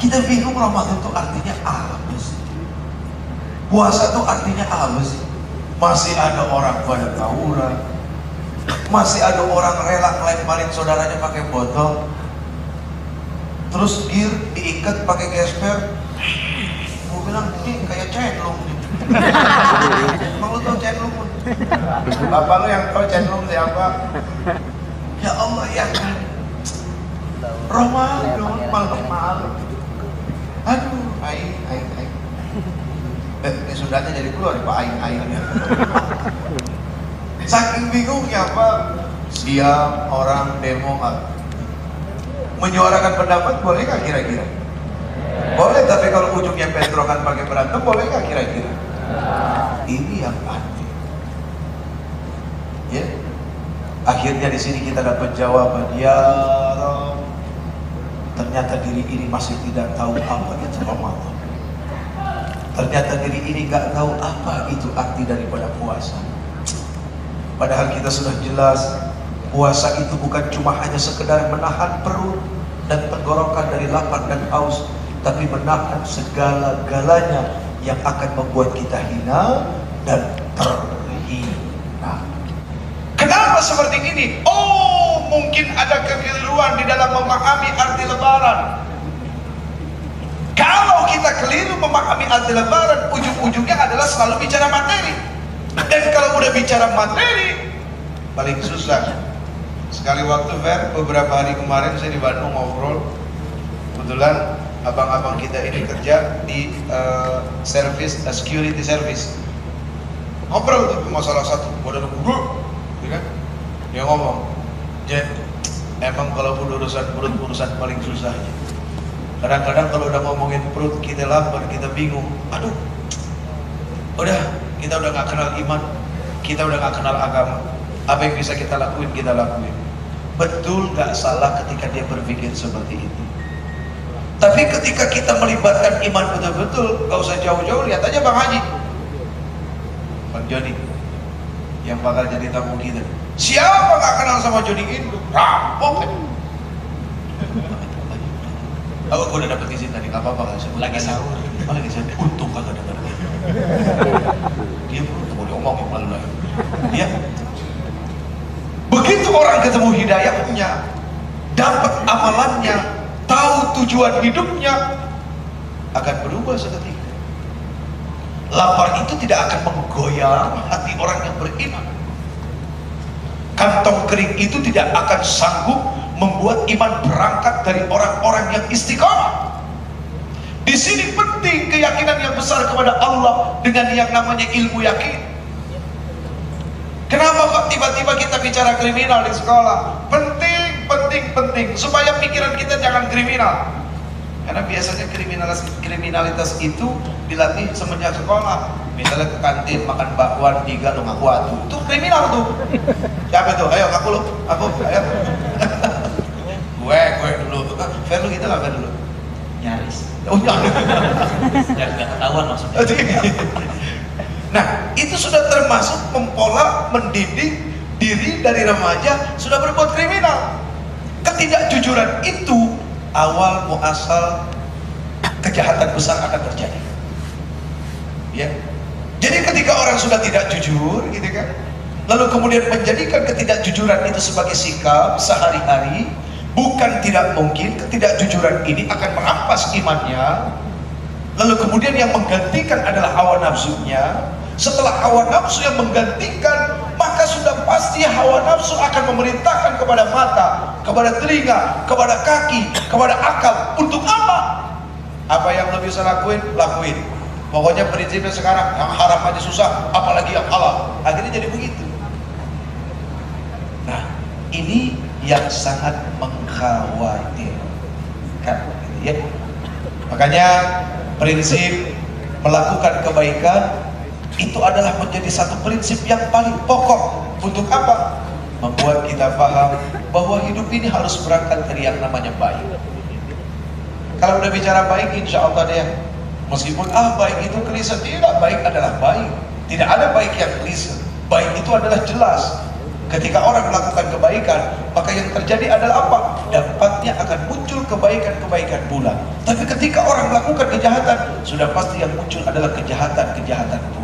Kita bingung Ramadan itu artinya apa sih? Puasa itu artinya apa sih? Masih ada orang pada tawuran, masih ada orang rela ngelemparin saudaranya pakai botol, terus gear diikat pakai gesper. Gue bilang ini kayak cenlung nih. Emang lu tau cenlung? Bapak lu yang tau cenlung siapa? Ya Allah ya kan, Ramadan malam-malam. Aduh, aing. Ini sudahnya jadi keluar Pak aing. Saking bingungnya Pak. Siap orang demo menyuarakan pendapat boleh nggak kira-kira? Boleh, tapi kalau ujungnya bentrokan pakai berantem boleh nggak kira-kira? Ini yang aneh. Ya. Akhirnya di sini kita dapat jawaban, ya Rabb, ternyata diri ini masih tidak tahu apa itu Ramadan. Ternyata diri ini nggak tahu apa itu arti daripada puasa. Padahal kita sudah jelas, puasa itu bukan cuma hanya sekedar menahan perut dan tenggorokan dari lapar dan haus, tapi menahan segala-galanya yang akan membuat kita hina dan terhina. Kenapa seperti ini? Oh, mungkin ada kekeliruan di dalam memahami arti lebaran. Kalau kita keliru memahami arti lebaran, ujung-ujungnya adalah selalu bicara materi. Dan kalau udah bicara materi, paling susah. Sekali waktu beberapa hari kemarin saya di Bandung ngobrol. Kebetulan abang-abang kita ini kerja di security service. Ngobrol tuh masalah satu, waduh guru, ya kan? Dia ngomong, Jen, emang kalau urusan perut urusan paling susah. Kadang-kadang kalau udah ngomongin perut kita lapar, kita bingung. Aduh, kita udah nggak kenal iman, kita udah nggak kenal agama. Apa yang bisa kita lakuin, kita lakuin. Betul, nggak salah ketika dia berpikir seperti itu. Tapi ketika kita melibatkan iman betul-betul, nggak usah jauh-jauh, lihat aja Bang Haji, Bang Joni, yang bakal jadi tamu kita. Siapa nggak kenal sama Joni Indo? Rampok. Aku udah dapet izin tadi, nggak apa-apa kan? Lagi sahur. Lagi sahur. Untung kagak dengar. Dia mau diomongin malu lagi. Ya. Begitu orang ketemu hidayahnya, dapat amalannya, tahu tujuan hidupnya, akan berubah seketika. Lapar itu tidak akan menggoyang hati orang yang beriman. Kantong kering itu tidak akan sanggup membuat iman berangkat dari orang-orang yang istiqomah. Di sini penting keyakinan yang besar kepada Allah dengan yang namanya ilmu yakin. Kenapa Pak tiba-tiba kita bicara kriminal di sekolah? Penting supaya pikiran kita jangan kriminal. Karena biasanya kriminalitas itu dilatih semenjak sekolah. Misalnya ke kantin makan bakwan 3 lo ngaku atuh. Itu kriminal tuh. Siapa tuh? Ayo ngaku lo. Aku ayo. gue dulu. Fer lu gitu nggak dulu? Nyaris. Oh nyaris. Nggak ketahuan maksudnya. Nah itu sudah termasuk mempola mendidik diri dari remaja sudah berbuat kriminal. Ketidakjujuran itu awal muasal kejahatan besar akan terjadi. Ya. Jadi ketika orang sudah tidak jujur, gitu kan, lalu kemudian menjadikan ketidakjujuran itu sebagai sikap sehari-hari, bukan tidak mungkin ketidakjujuran ini akan merampas imannya. Lalu kemudian yang menggantikan adalah hawa nafsunya. Setelah hawa nafsu yang menggantikan, maka sudah pasti hawa nafsu akan memerintahkan kepada mata, kepada telinga, kepada kaki, kepada akal. Untuk apa? Apa yang lo bisa lakuin, lakuin. Pokoknya prinsipnya sekarang, yang haram aja susah, apalagi yang halal. Akhirnya jadi begitu. Nah, ini yang sangat mengkhawatirkan, ya. Makanya prinsip melakukan kebaikan itu adalah menjadi satu prinsip yang paling pokok. Untuk apa? Membuat kita paham bahwa hidup ini harus berangkat dari yang namanya baik. Kalau udah bicara baik, insya Allah deh, meskipun baik itu klise, tidak, baik adalah baik. Tidak ada baik yang klise. Baik itu adalah jelas. Ketika orang melakukan kebaikan, maka yang terjadi adalah apa? Dampaknya akan muncul kebaikan-kebaikan pula. Tapi ketika orang melakukan kejahatan, sudah pasti yang muncul adalah kejahatan-kejahatan pula.